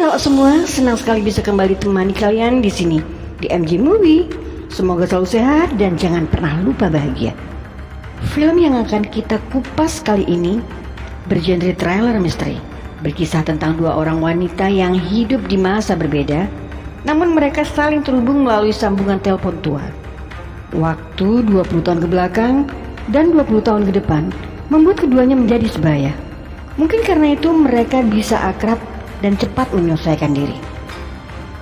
halo semua, senang sekali bisa kembali temani kalian di sini di MG Movie. Semoga selalu sehat dan jangan pernah lupa bahagia. Film yang akan kita kupas kali ini bergenre thriller misteri, berkisah tentang dua orang wanita yang hidup di masa berbeda, namun mereka saling terhubung melalui sambungan telepon tua. Waktu 20 tahun ke belakang dan 20 tahun ke depan membuat keduanya menjadi sebaya. Mungkin karena itu mereka bisa akrab dan cepat menyelesaikan diri.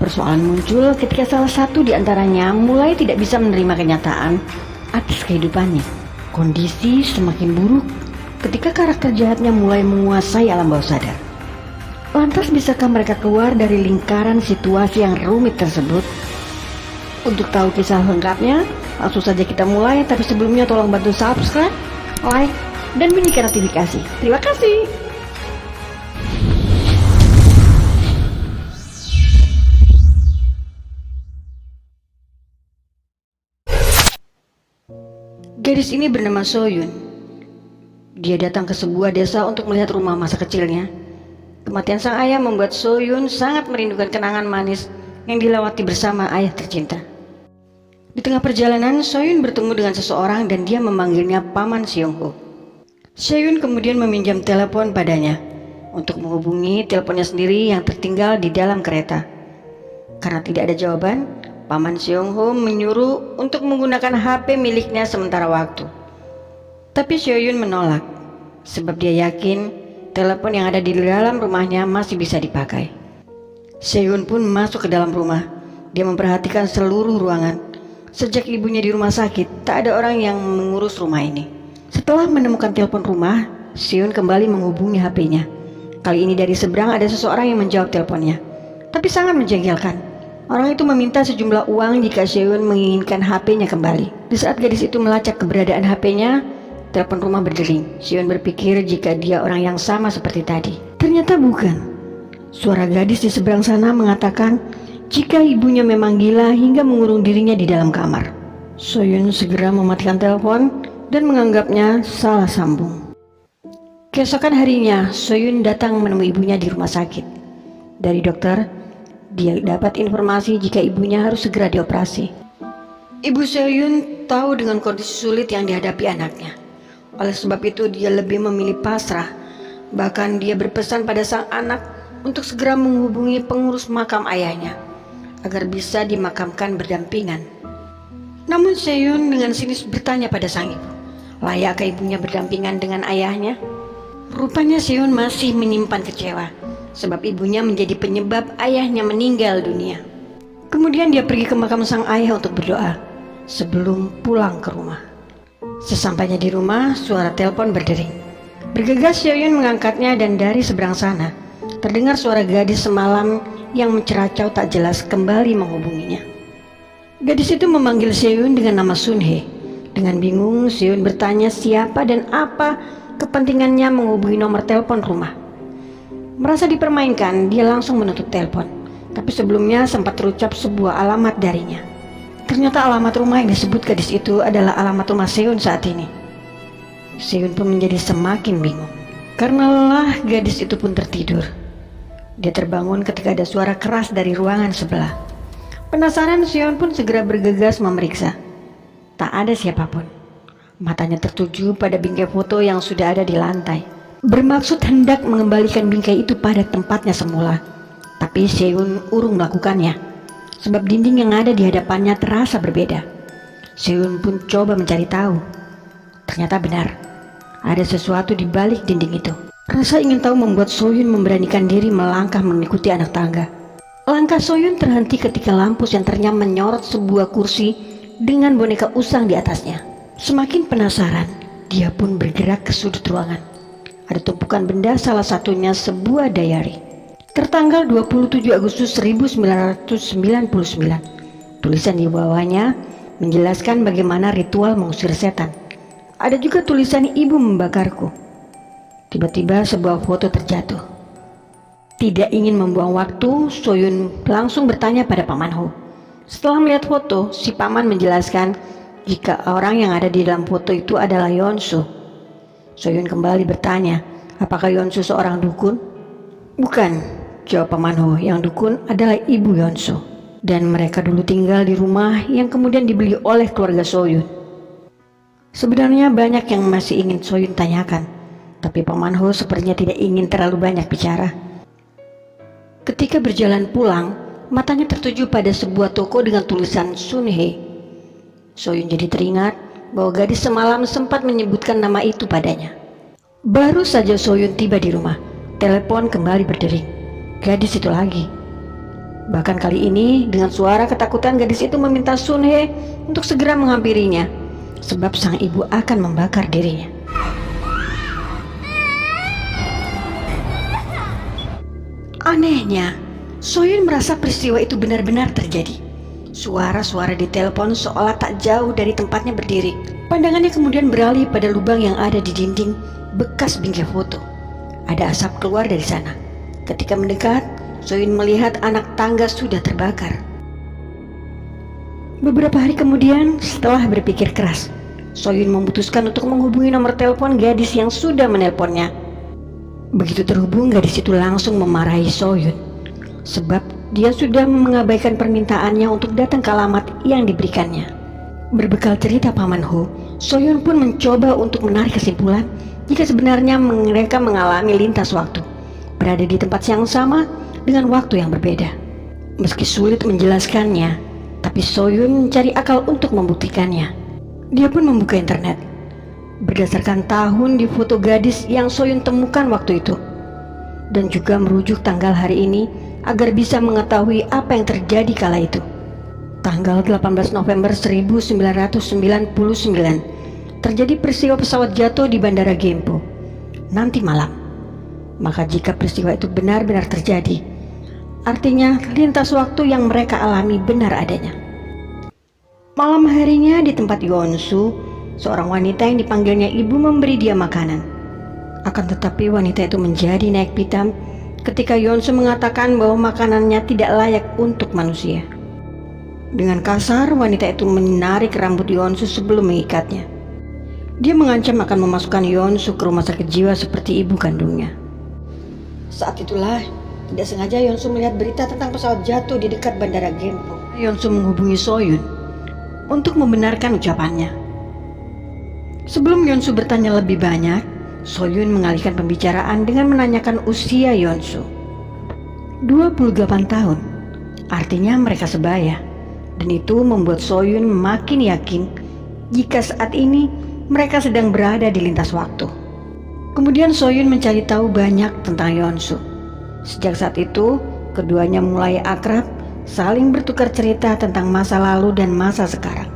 Persoalan muncul ketika salah satu di antaranya mulai tidak bisa menerima kenyataan atas kehidupannya. Kondisi semakin buruk ketika karakter jahatnya mulai menguasai alam bawah sadar. Lantas bisakah mereka keluar dari lingkaran situasi yang rumit tersebut? Untuk tahu kisah lengkapnya, langsung saja kita mulai. Tapi sebelumnya tolong bantu subscribe, like, dan bunyikan notifikasi. Terima kasih. Gadis ini bernama Soyun. Dia datang ke sebuah desa untuk melihat rumah masa kecilnya. Kematian sang ayah membuat Soyun sangat merindukan kenangan manis yang dilewati bersama ayah tercinta. Di tengah perjalanan, Soyun bertemu dengan seseorang dan dia memanggilnya Paman Seong-ho. Soyun kemudian meminjam telepon padanya untuk menghubungi teleponnya sendiri yang tertinggal di dalam kereta. Karena tidak ada jawaban, Paman Seong-ho menyuruh untuk menggunakan HP miliknya sementara waktu. Tapi Soyun menolak, sebab dia yakin telepon yang ada di dalam rumahnya masih bisa dipakai. Soyun pun masuk ke dalam rumah. Dia memperhatikan seluruh ruangan. Sejak ibunya di rumah sakit, tak ada orang yang mengurus rumah ini. Setelah menemukan telepon rumah, Soyun kembali menghubungi HP-nya. Kali ini dari seberang ada seseorang yang menjawab teleponnya. Tapi sangat menjengkelkan. Orang itu meminta sejumlah uang jika Soyun menginginkan HP-nya kembali. Di saat gadis itu melacak keberadaan HP-nya, telepon rumah berdering. Soyun berpikir jika dia orang yang sama seperti tadi. Ternyata bukan. Suara gadis di seberang sana mengatakan jika ibunya memang gila hingga mengurung dirinya di dalam kamar. Soyun segera mematikan telepon dan menganggapnya salah sambung. Keesokan harinya, Soyun datang menemui ibunya di rumah sakit. Dari dokter, dia dapat informasi jika ibunya harus segera dioperasi. Ibu Soyun tahu dengan kondisi sulit yang dihadapi anaknya. Oleh sebab itu dia lebih memilih pasrah. Bahkan dia berpesan pada sang anak untuk segera menghubungi pengurus makam ayahnya agar bisa dimakamkan berdampingan. Namun Soyun dengan sinis bertanya pada sang ibu, layakkah ibunya berdampingan dengan ayahnya? Rupanya Soyun masih menyimpan kecewa, sebab ibunya menjadi penyebab ayahnya meninggal dunia. Kemudian dia pergi ke makam sang ayah untuk berdoa sebelum pulang ke rumah. Sesampainya di rumah, suara telepon berdering. Bergegas Soyun mengangkatnya dan dari seberang sana terdengar suara gadis semalam yang menceracau tak jelas kembali menghubunginya. Gadis itu memanggil Soyun dengan nama Sunhae. Dengan bingung, Soyun bertanya siapa dan apa kepentingannya menghubungi nomor telepon rumah. Merasa dipermainkan, dia langsung menutup telepon. Tapi sebelumnya sempat terucap sebuah alamat darinya. Ternyata alamat rumah yang disebut gadis itu adalah alamat rumah Soyun saat ini. Soyun pun menjadi semakin bingung. Karena lelah, gadis itu pun tertidur. Dia terbangun ketika ada suara keras dari ruangan sebelah. Penasaran, Soyun pun segera bergegas memeriksa. Tak ada siapapun. Matanya tertuju pada bingkai foto yang sudah ada di lantai. Bermaksud hendak mengembalikan bingkai itu pada tempatnya semula. Tapi Soyun urung melakukannya, sebab dinding yang ada di hadapannya terasa berbeda. Soyun pun coba mencari tahu. Ternyata benar, ada sesuatu di balik dinding itu. Rasa ingin tahu membuat Soyun memberanikan diri melangkah mengikuti anak tangga. Langkah Soyun terhenti ketika lampu senternya menyorot sebuah kursi dengan boneka usang di atasnya. Semakin penasaran, dia pun bergerak ke sudut ruangan. Ada tumpukan benda, salah satunya sebuah diary. Tertanggal 27 Agustus 1999. Tulisan di bawahnya menjelaskan bagaimana ritual mengusir setan. Ada juga tulisan ibu membakarku. Tiba-tiba sebuah foto terjatuh. Tidak ingin membuang waktu, Soyun langsung bertanya pada Paman Ho. Setelah melihat foto, si paman menjelaskan jika orang yang ada di dalam foto itu adalah Yeonsu. Soyun kembali bertanya, apakah Yeonsu seorang dukun? Bukan, jawab Paman Ho yang dukun adalah ibu Yeonsu. Dan mereka dulu tinggal di rumah yang kemudian dibeli oleh keluarga Soyun. Sebenarnya banyak yang masih ingin Soyun tanyakan, tapi Paman Ho sepertinya tidak ingin terlalu banyak bicara. Ketika berjalan pulang, matanya tertuju pada sebuah toko dengan tulisan Sunhae. Soyun jadi teringat bahwa gadis semalam sempat menyebutkan nama itu padanya. Baru saja Soyun tiba di rumah, telepon kembali berdering. Gadis itu lagi. Bahkan kali ini dengan suara ketakutan gadis itu meminta Sunhae untuk segera menghampirinya, sebab sang ibu akan membakar dirinya. Anehnya, Soyun merasa peristiwa itu benar-benar terjadi. Suara-suara di telepon seolah tak jauh dari tempatnya berdiri. Pandangannya kemudian beralih pada lubang yang ada di dinding bekas bingkai foto. Ada asap keluar dari sana. Ketika mendekat, Soyun melihat anak tangga sudah terbakar. Beberapa hari kemudian, setelah berpikir keras, Soyun memutuskan untuk menghubungi nomor telepon gadis yang sudah menelponnya. Begitu terhubung, gadis itu langsung memarahi Soyun, sebab dia sudah mengabaikan permintaannya untuk datang ke alamat yang diberikannya. Berbekal cerita Paman Ho, Soyun pun mencoba untuk menarik kesimpulan jika sebenarnya mereka mengalami lintas waktu, berada di tempat yang sama dengan waktu yang berbeda. Meski sulit menjelaskannya, tapi Soyun mencari akal untuk membuktikannya. Dia pun membuka internet berdasarkan tahun di foto gadis yang Soyun temukan waktu itu, dan juga merujuk tanggal hari ini agar bisa mengetahui apa yang terjadi kala itu. Tanggal 18 November 1999 terjadi peristiwa pesawat jatuh di Bandara Gimpo nanti malam. Maka jika peristiwa itu benar-benar terjadi, artinya lintas waktu yang mereka alami benar adanya. Malam harinya di tempat Yeonsu, seorang wanita yang dipanggilnya ibu memberi dia makanan. Akan tetapi wanita itu menjadi naik pitam ketika Yeonsu mengatakan bahwa makanannya tidak layak untuk manusia. Dengan kasar, wanita itu menarik rambut Yeonsu sebelum mengikatnya. Dia mengancam akan memasukkan Yeonsu ke rumah sakit jiwa seperti ibu kandungnya. Saat itulah, tidak sengaja Yeonsu melihat berita tentang pesawat jatuh di dekat Bandara Gimpo. Yeonsu menghubungi Soyun untuk membenarkan ucapannya. Sebelum Yeonsu bertanya lebih banyak, Soyun mengalihkan pembicaraan dengan menanyakan usia Yeonsu. 28 tahun, artinya mereka sebaya. Dan itu membuat Soyun makin yakin jika saat ini mereka sedang berada di lintas waktu. Kemudian Soyun mencari tahu banyak tentang Yeonsu. Sejak saat itu, keduanya mulai akrab, saling bertukar cerita tentang masa lalu dan masa sekarang.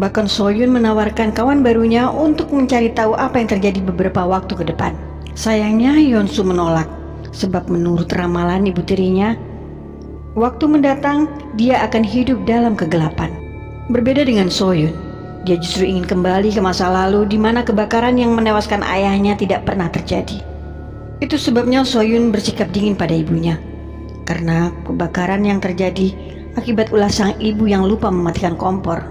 Bahkan Soyun menawarkan kawan barunya untuk mencari tahu apa yang terjadi beberapa waktu ke depan. Sayangnya Yeonsu menolak, sebab menurut ramalan ibu tirinya, waktu mendatang dia akan hidup dalam kegelapan. Berbeda dengan Soyun, dia justru ingin kembali ke masa lalu di mana kebakaran yang menewaskan ayahnya tidak pernah terjadi. Itu sebabnya Soyun bersikap dingin pada ibunya, karena kebakaran yang terjadi akibat ulah sang ibu yang lupa mematikan kompor.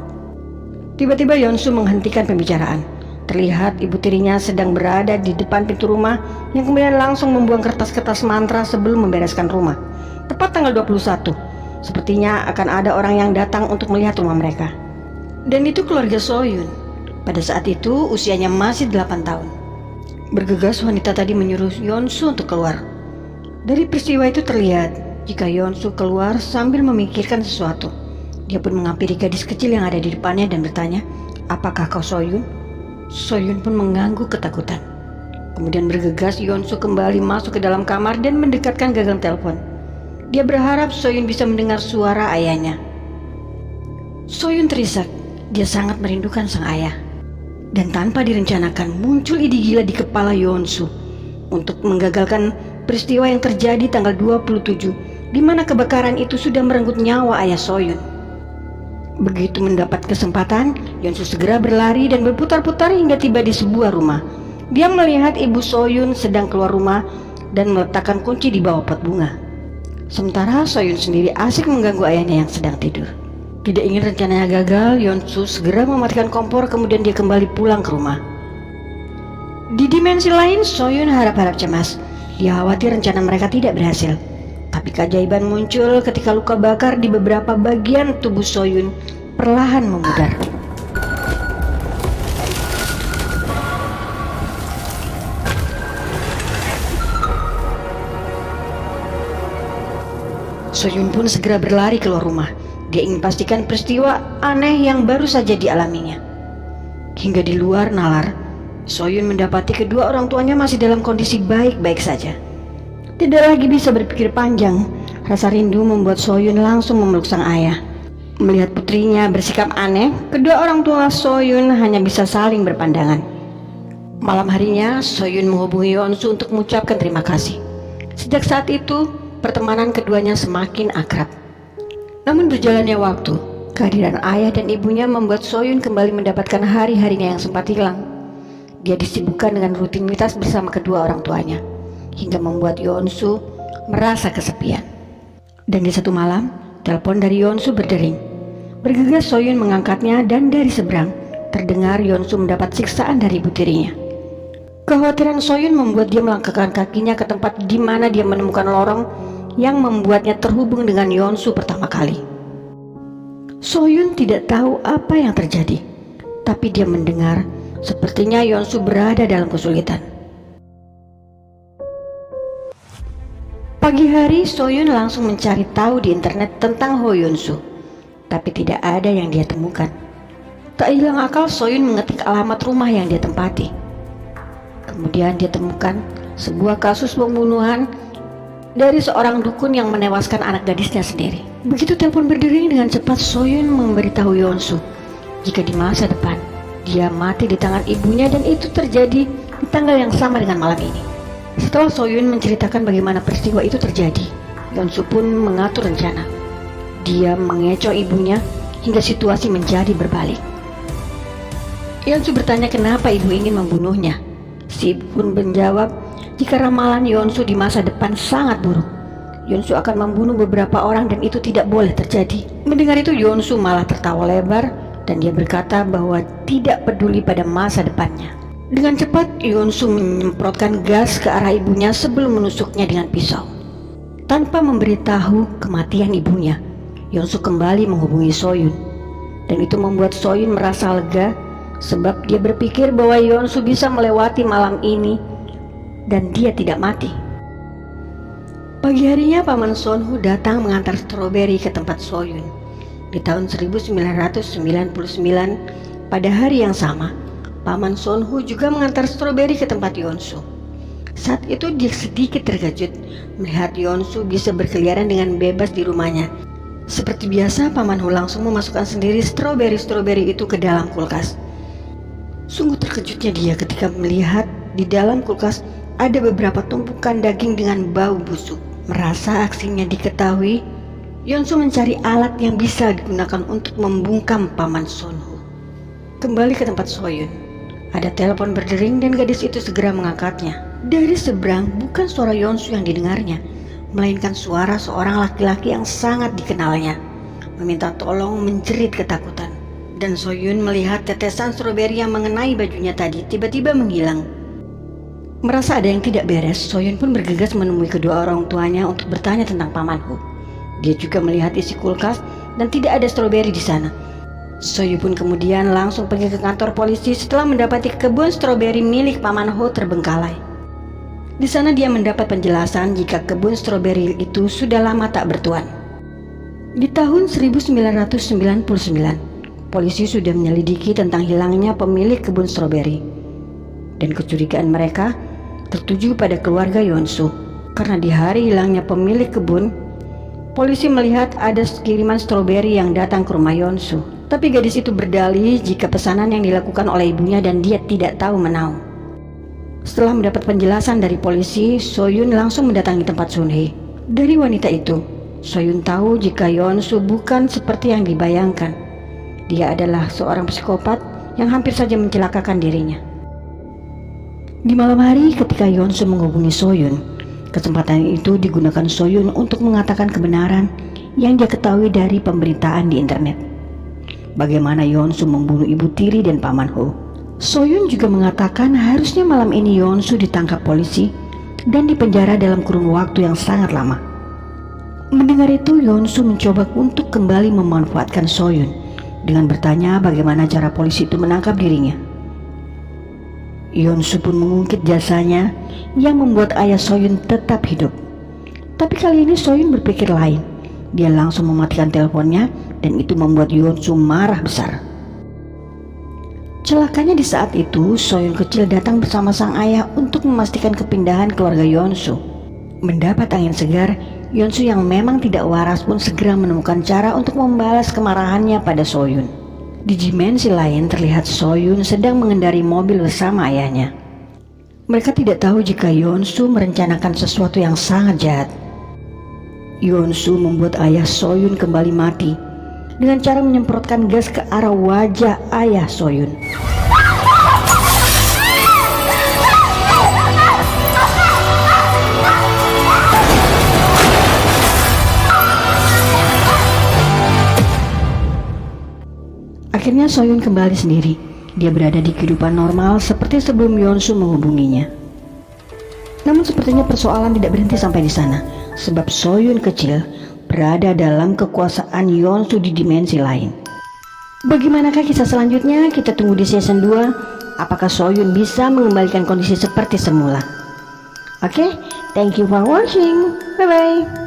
Tiba-tiba Yeonsu menghentikan pembicaraan. Terlihat ibu tirinya sedang berada di depan pintu rumah yang kemudian langsung membuang kertas-kertas mantra sebelum membereskan rumah. Tepat tanggal 21, sepertinya akan ada orang yang datang untuk melihat rumah mereka. Dan itu keluarga Soyun. Pada saat itu usianya masih 8 tahun. Bergegas wanita tadi menyuruh Yeonsu untuk keluar. Dari peristiwa itu terlihat jika Yeonsu keluar sambil memikirkan sesuatu. Dia pun menghampiri gadis kecil yang ada di depannya dan bertanya, "Apakah kau Soyun?" Soyun pun mengangguk ketakutan. Kemudian bergegas Yeonsu kembali masuk ke dalam kamar dan mendekatkan gagang telepon. Dia berharap Soyun bisa mendengar suara ayahnya. Soyun terisak. Dia sangat merindukan sang ayah. Dan tanpa direncanakan muncul ide gila di kepala Yeonsu untuk menggagalkan peristiwa yang terjadi tanggal 27, di mana kebakaran itu sudah merenggut nyawa ayah Soyun. Begitu mendapat kesempatan, Yeonsu segera berlari dan berputar-putar hingga tiba di sebuah rumah. Dia melihat ibu Soyun sedang keluar rumah dan meletakkan kunci di bawah pot bunga. Sementara Soyun sendiri asik mengganggu ayahnya yang sedang tidur. Tidak ingin rencananya gagal, Yeonsu segera mematikan kompor, kemudian dia kembali pulang ke rumah. Di dimensi lain, Soyun harap-harap cemas. Dia khawatir rencana mereka tidak berhasil. Tapi keajaiban muncul ketika luka bakar di beberapa bagian tubuh Soyun perlahan memudar. Soyun pun segera berlari keluar rumah. Dia ingin pastikan peristiwa aneh yang baru saja dialaminya. Hingga di luar nalar, Soyun mendapati kedua orang tuanya masih dalam kondisi baik-baik saja. Tidak lagi bisa berpikir panjang, rasa rindu membuat Soyun langsung memeluk sang ayah. Melihat putrinya bersikap aneh, kedua orang tua Soyun hanya bisa saling berpandangan. Malam harinya, Soyun menghubungi Yeonsu untuk mengucapkan terima kasih. Sejak saat itu, pertemanan keduanya semakin akrab. Namun berjalannya waktu, kehadiran ayah dan ibunya membuat Soyun kembali mendapatkan hari-harinya yang sempat hilang. Dia disibukkan dengan rutinitas bersama kedua orang tuanya, hingga membuat Yeonsu merasa kesepian. Dan di satu malam, telepon dari Yeonsu berdering. Bergegas Soyun mengangkatnya dan dari seberang, terdengar Yeonsu mendapat siksaan dari ibu tirinya. Kekhawatiran Soyun membuat dia melangkahkan kakinya ke tempat di mana dia menemukan lorong yang membuatnya terhubung dengan Yeonsu pertama kali. Soyun tidak tahu apa yang terjadi, tapi dia mendengar sepertinya Yeonsu berada dalam kesulitan. Pagi hari, Soyun langsung mencari tahu di internet tentang Ho Yeonsu, tapi tidak ada yang dia temukan. Tak hilang akal, Soyun mengetik alamat rumah yang dia tempati. Kemudian dia temukan sebuah kasus pembunuhan dari seorang dukun yang menewaskan anak gadisnya sendiri. Begitu telepon berdering, dengan cepat Soyun memberitahu Yeonsu jika di masa depan dia mati di tangan ibunya, dan itu terjadi di tanggal yang sama dengan malam ini. Setelah Soyun menceritakan bagaimana peristiwa itu terjadi, Yeonsu pun mengatur rencana. Dia mengecoh ibunya hingga situasi menjadi berbalik. Yeonsu bertanya kenapa ibu ingin membunuhnya. Si ibu pun menjawab jika ramalan Yeonsu di masa depan sangat buruk. Yeonsu akan membunuh beberapa orang dan itu tidak boleh terjadi. Mendengar itu, Yeonsu malah tertawa lebar dan dia berkata bahwa tidak peduli pada masa depannya. Dengan cepat, Yeonsu menyemprotkan gas ke arah ibunya sebelum menusuknya dengan pisau. Tanpa memberitahu kematian ibunya, Yeonsu kembali menghubungi Soyun. Dan itu membuat Soyun merasa lega, sebab dia berpikir bahwa Yeonsu bisa melewati malam ini dan dia tidak mati. Pagi harinya, Paman Sonhu datang mengantar stroberi ke tempat Soyun. Di tahun 1999, pada hari yang sama, Paman Sonhu juga mengantar stroberi ke tempat Yeonsu. Saat itu dia sedikit terkejut melihat Yeonsu bisa berkeliaran dengan bebas di rumahnya. Seperti biasa, Paman Hu langsung memasukkan sendiri stroberi-stroberi itu ke dalam kulkas. Sungguh terkejutnya dia ketika melihat di dalam kulkas ada beberapa tumpukan daging dengan bau busuk. Merasa aksinya diketahui, Yeonsu mencari alat yang bisa digunakan untuk membungkam Paman Sonhu. Kembali ke tempat Soyun, ada telepon berdering dan gadis itu segera mengangkatnya. Dari seberang bukan suara Yeonsu yang didengarnya, melainkan suara seorang laki-laki yang sangat dikenalnya, meminta tolong menjerit ketakutan. Dan Soyun melihat tetesan stroberi yang mengenai bajunya tadi tiba-tiba menghilang. Merasa ada yang tidak beres, Soyun pun bergegas menemui kedua orang tuanya untuk bertanya tentang Paman Hu. Dia juga melihat isi kulkas dan tidak ada stroberi di sana. Soyun pun kemudian langsung pergi ke kantor polisi setelah mendapati kebun stroberi milik Paman Hu terbengkalai. Di sana dia mendapat penjelasan jika kebun stroberi itu sudah lama tak bertuan. Di tahun 1999, polisi sudah menyelidiki tentang hilangnya pemilik kebun stroberi. Dan kecurigaan mereka tertuju pada keluarga Yeonsu, karena di hari hilangnya pemilik kebun, polisi melihat ada kiriman stroberi yang datang ke rumah Yeonsu. Tapi gadis itu berdalih jika pesanan yang dilakukan oleh ibunya dan dia tidak tahu menau. Setelah mendapat penjelasan dari polisi, Soyun langsung mendatangi tempat Sunhee. Dari wanita itu, Soyun tahu jika Yeonsu bukan seperti yang dibayangkan. Dia adalah seorang psikopat yang hampir saja mencelakakan dirinya. Di malam hari ketika Yeonsu menghubungi Soyun, kesempatan itu digunakan Soyun untuk mengatakan kebenaran yang dia ketahui dari pemberitaan di internet. Bagaimana Yeonsu membunuh ibu tiri dan Paman Hu. Soyun juga mengatakan harusnya malam ini Yeonsu ditangkap polisi dan dipenjara dalam kurun waktu yang sangat lama. Mendengar itu, Yeonsu mencoba untuk kembali memanfaatkan Soyun dengan bertanya bagaimana cara polisi itu menangkap dirinya. Yeonsu pun mengungkit jasanya yang membuat ayah Soyun tetap hidup. Tapi kali ini Soyun berpikir lain. Dia langsung mematikan teleponnya dan itu membuat Yeonsu marah besar. Celakanya di saat itu, Soyun kecil datang bersama sang ayah untuk memastikan kepindahan keluarga Yeonsu. Mendapat angin segar, Yeonsu yang memang tidak waras pun segera menemukan cara untuk membalas kemarahannya pada Soyun. Di dimensi lain terlihat Soyun sedang mengendari mobil bersama ayahnya. Mereka tidak tahu jika Yeonsu merencanakan sesuatu yang sangat jahat. Yeonsu membuat ayah Soyun kembali mati dengan cara menyemprotkan gas ke arah wajah ayah Soyun. Akhirnya Soyun kembali sendiri. Dia berada di kehidupan normal seperti sebelum Yeonsu menghubunginya. Namun sepertinya persoalan tidak berhenti sampai di sana, sebab Soyun kecil berada dalam kekuasaan Yeonsu di dimensi lain. Bagaimanakah kisah selanjutnya? Kita tunggu di season 2. Apakah Soyun bisa mengembalikan kondisi seperti semula? Oke, thank you for watching. Bye bye.